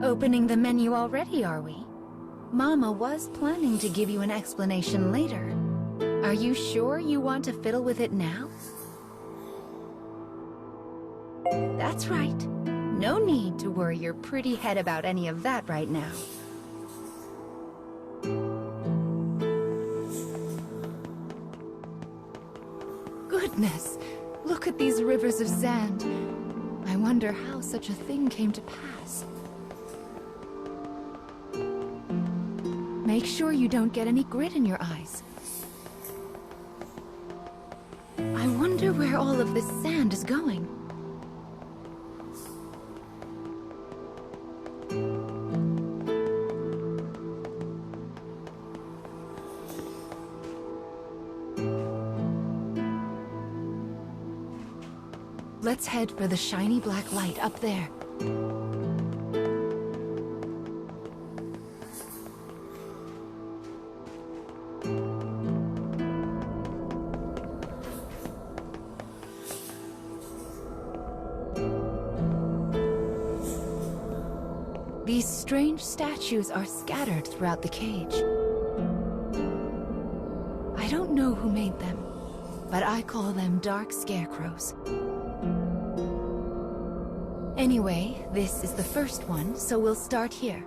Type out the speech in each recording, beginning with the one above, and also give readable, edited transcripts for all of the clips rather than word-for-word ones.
Opening the menu already, are we? Mama was planning to give you an explanation later. Are you sure you want to fiddle with it now? That's right. No need to worry your pretty head about any of that right now. Goodness, look at these rivers of sand. I wonder how such a thing came to pass. Make sure you don't get any grit in your eyes. I wonder where all of this sand is going. Let's head for the shiny black light up there. These strange statues are scattered throughout the cage. I don't know who made them, but I call them dark scarecrows. Anyway, this is the first one, so we'll start here.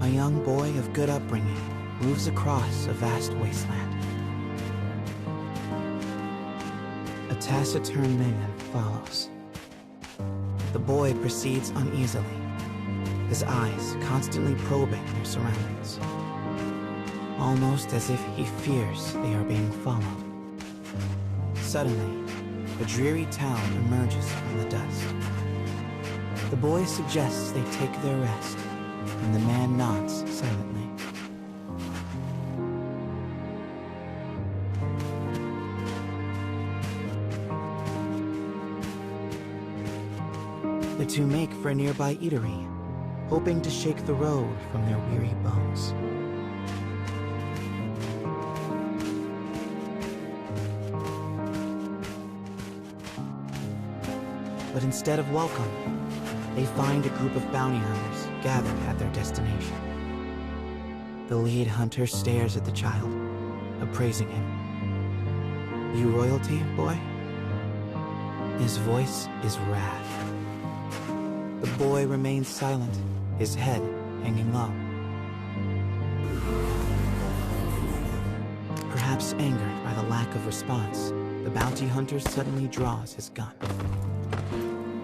A young boy of good upbringing moves across a vast wasteland. A taciturn man follows. The boy proceeds uneasily, his eyes constantly probing their surroundings, almost as if he fears they are being followed. Suddenly, a dreary town emerges from the dust. The boy suggests they take their rest, and the man nods silently. The two make for a nearby eatery, hoping to shake the road from their weary bones. But instead of welcome, they find a group of bounty hunters gathered at their destination. The lead hunter stares at the child, appraising him. "You royalty, boy?" His voice is wrath. The boy remains silent, his head hanging low. Perhaps angered by the lack of response, the bounty hunter suddenly draws his gun.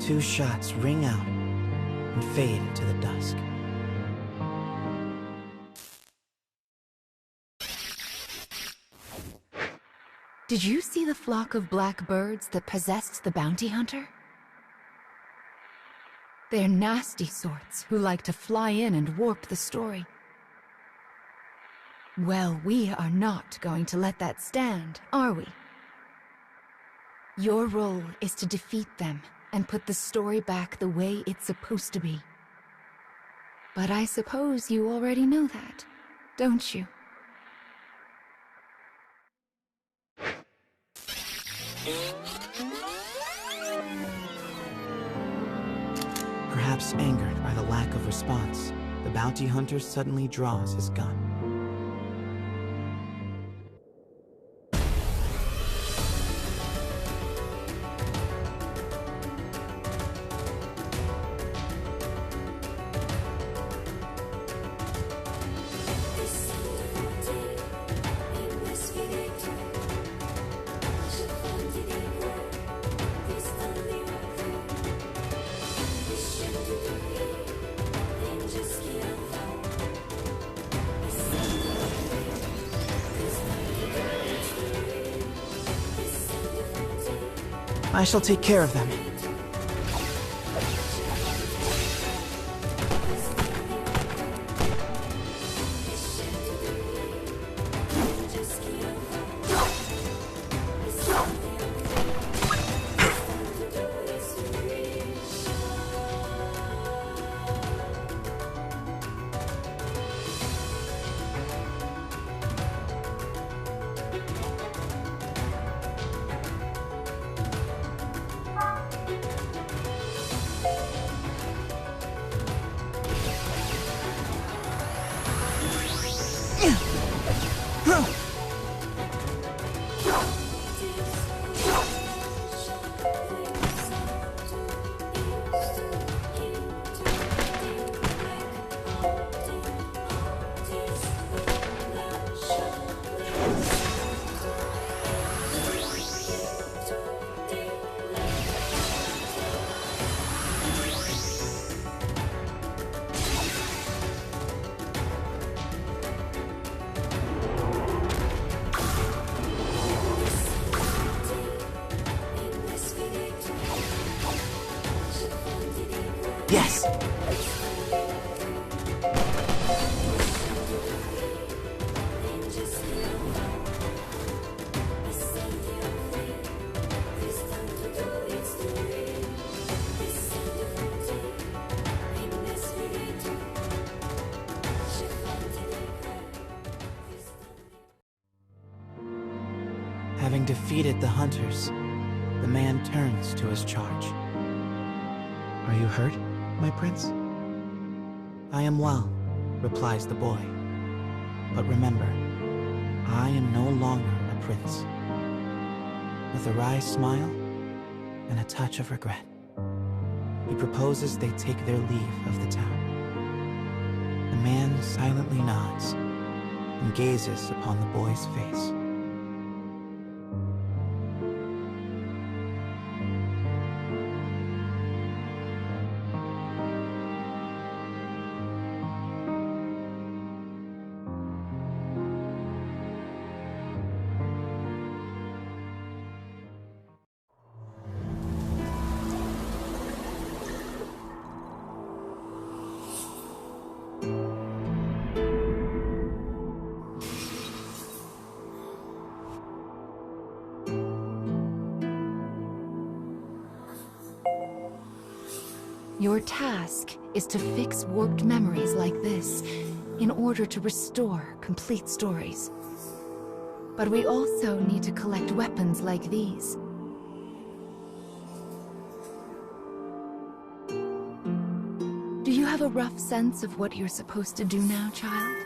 Two shots ring out and fade into the dusk. Did you see the flock of black birds that possessed the bounty hunter? They're nasty sorts who like to fly in and warp the story. Well, we are not going to let that stand, are we? Your role is to defeat them and put the story back the way it's supposed to be. But I suppose you already know that, don't you? Perhaps angered by the lack of response, the bounty hunter suddenly draws his gun. Just I shall take care of them. Yes! Having defeated the hunters, the man turns to his charge. Are you hurt, my prince? I am well, replies the boy. But remember, I am no longer a prince. With a wry smile and a touch of regret, he proposes they take their leave of the town. The man silently nods and gazes upon the boy's face. Your task is to fix warped memories like this in order to restore complete stories. But we also need to collect weapons like these. Do you have a rough sense of what you're supposed to do now, child?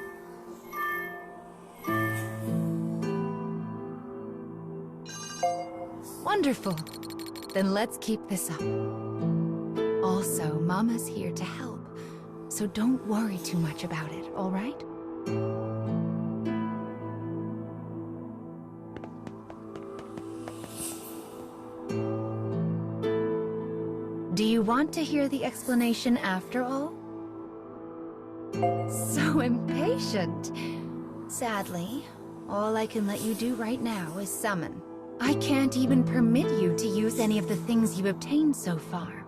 Wonderful. Then let's keep this up. Also, Mama's here to help, so don't worry too much about it, all right? Do you want to hear the explanation after all? So impatient. Sadly, all I can let you do right now is summon. I can't even permit you to use any of the things you've obtained so far.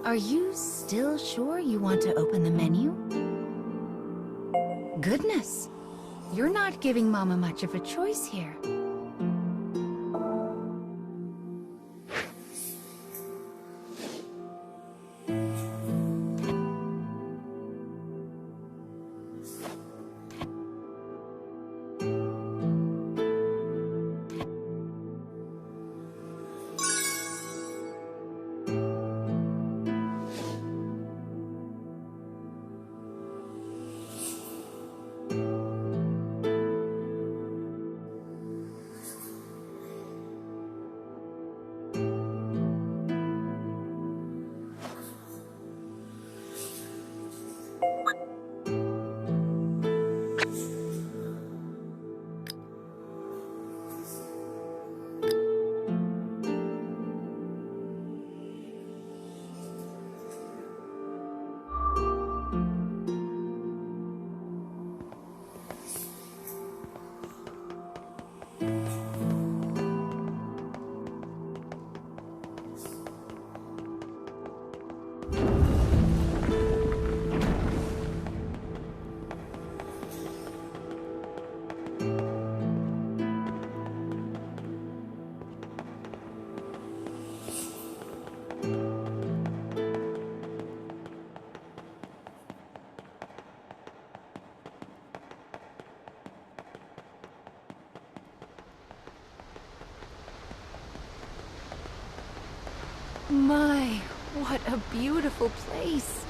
Are you still sure you want to open the menu? Goodness, you're not giving Mama much of a choice here. My, what a beautiful place.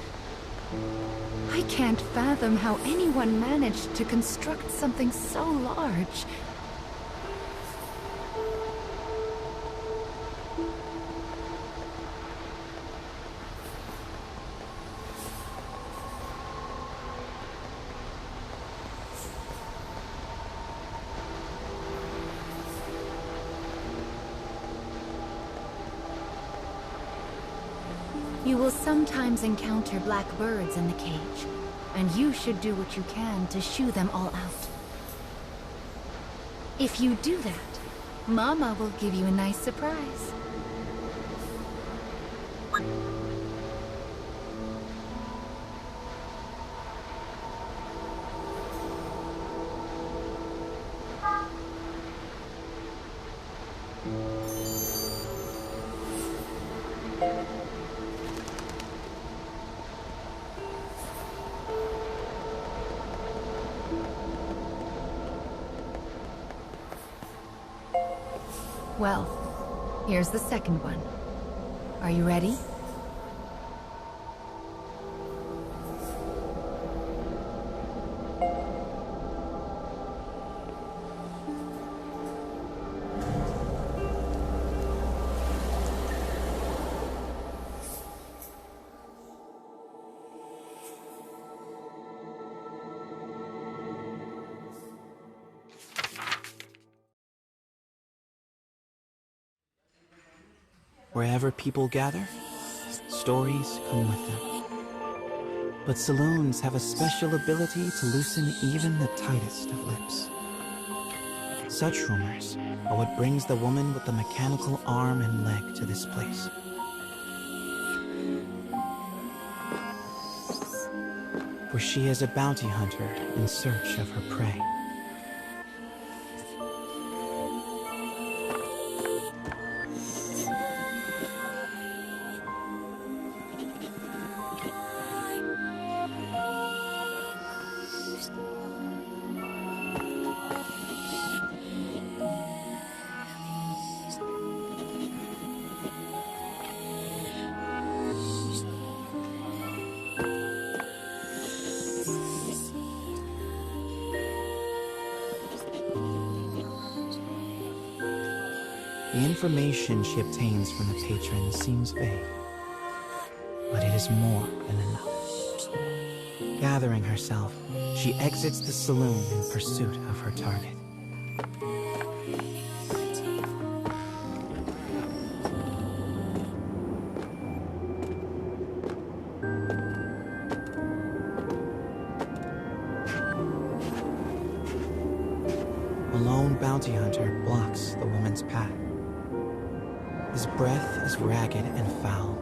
I can't fathom how anyone managed to construct something so large. You will sometimes encounter black birds in the cage, and you should do what you can to shoo them all out. If you do that, Mama will give you a nice surprise. Well, here's the second one. Are you ready? Wherever people gather, stories come with them. But saloons have a special ability to loosen even the tightest of lips. Such rumors are what brings the woman with the mechanical arm and leg to this place. For she is a bounty hunter in search of her prey. The information she obtains from the patrons seems vague, but it is more than enough. Gathering herself, she exits the saloon in pursuit of her target. A lone bounty hunter blocks the woman's path. His breath is ragged and foul,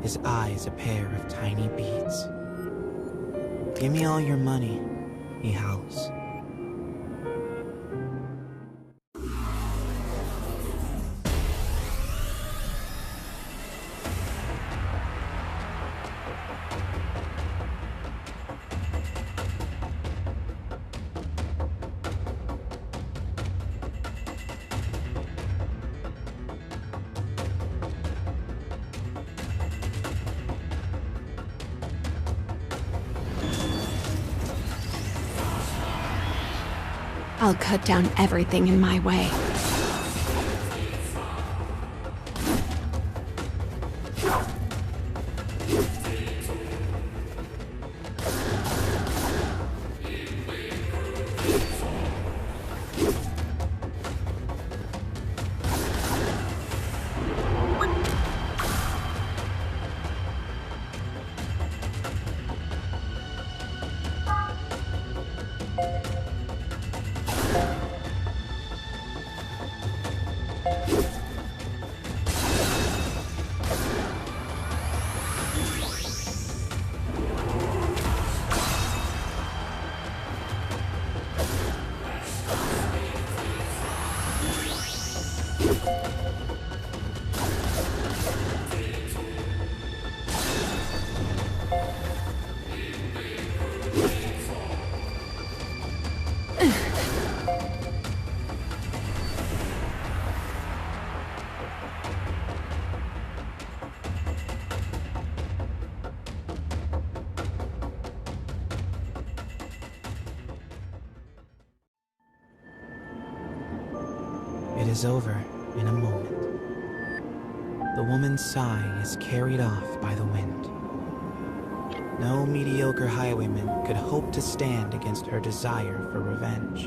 his eyes a pair of tiny beads. "Give me all your money," he howls. I'll cut down everything in my way. is over in a moment. The woman's sigh is carried off by the wind. No mediocre highwayman could hope to stand against her desire for revenge.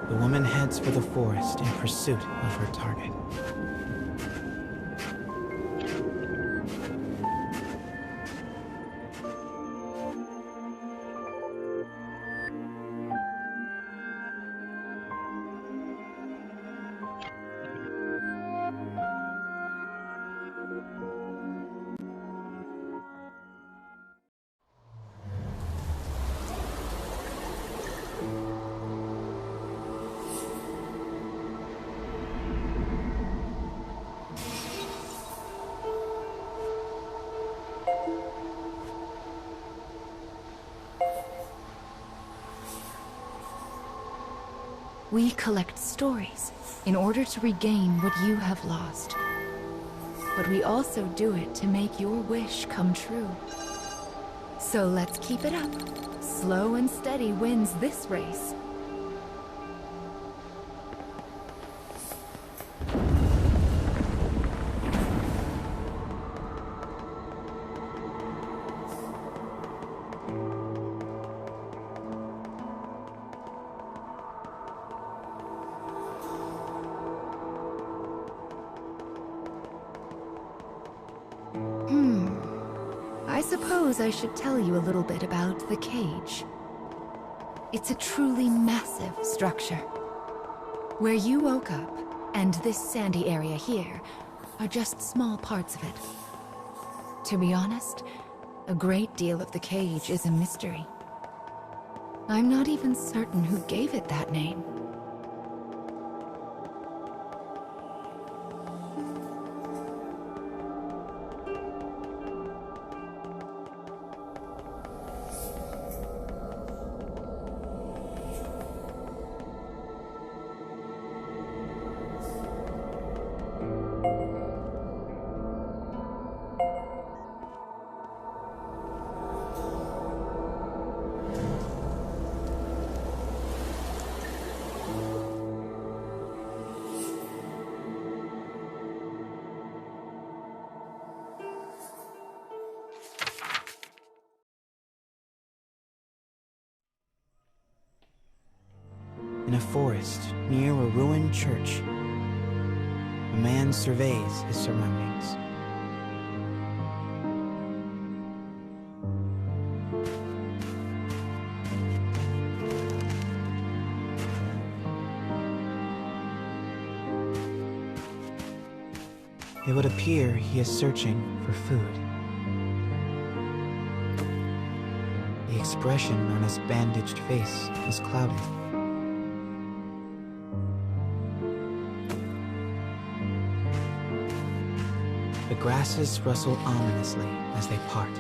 The woman heads for the forest in pursuit of her target. We collect stories in order to regain what you have lost. But we also do it to make your wish come true. So let's keep it up. Slow and steady wins this race. I suppose I should tell you a little bit about the cage. It's a truly massive structure. Where you woke up, and this sandy area here, are just small parts of it. To be honest, a great deal of the cage is a mystery. I'm not even certain who gave it that name. In a forest near a ruined church, a man surveys his surroundings. It would appear he is searching for food. The expression on his bandaged face is clouded. The grasses rustle ominously as they part.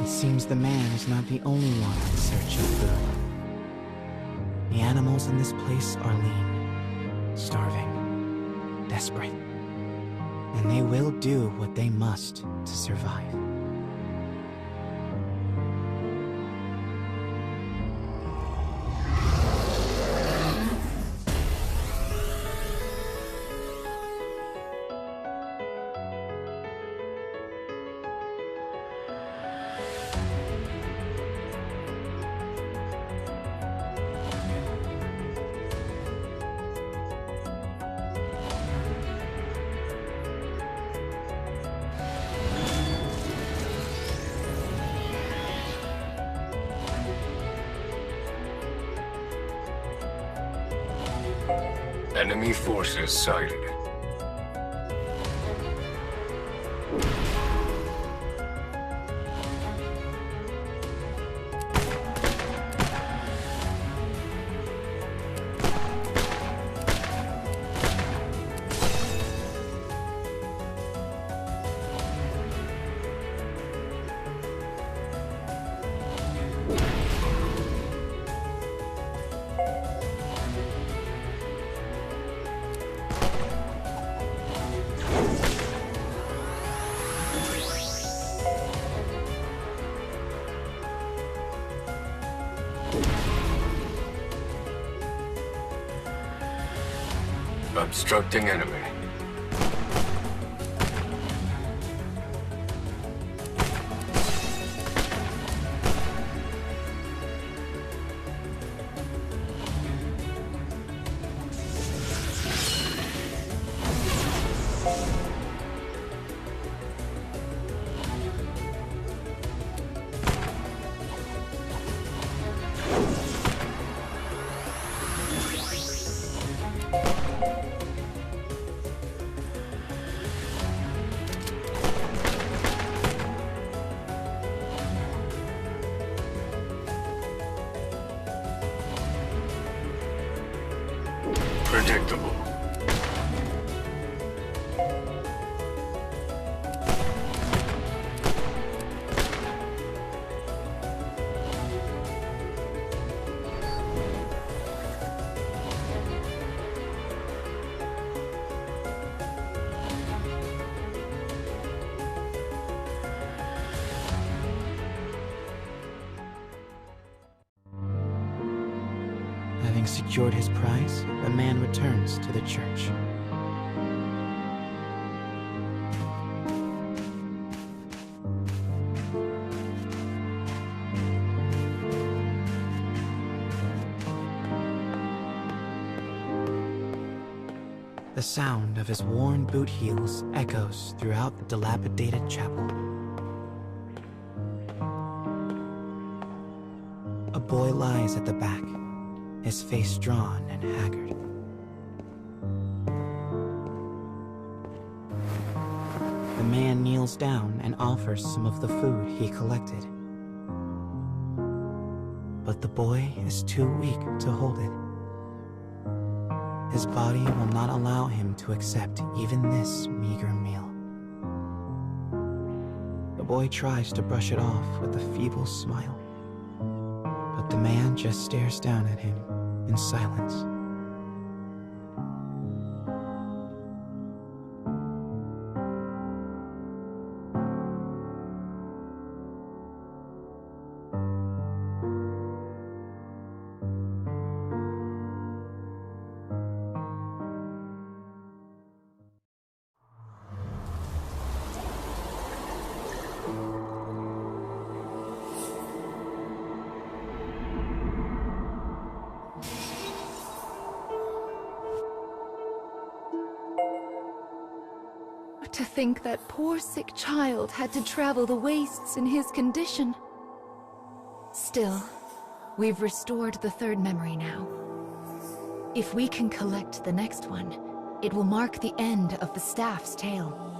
It seems the man is not the only one in search of food. The animals in this place are lean, starving, desperate, and they will do what they must to survive. Enemy forces sighted. Obstructing enemy. Predictable. Having secured his prize, the man returns to the church. The sound of his worn boot heels echoes throughout the dilapidated chapel. A boy lies at the back, his face drawn and haggard. The man kneels down and offers some of the food he collected. But the boy is too weak to hold it. His body will not allow him to accept even this meager meal. The boy tries to brush it off with a feeble smile. But the man just stares down at him in silence. To think that poor sick child had to travel the wastes in his condition. Still, we've restored the third memory now. If we can collect the next one, it will mark the end of the staff's tale.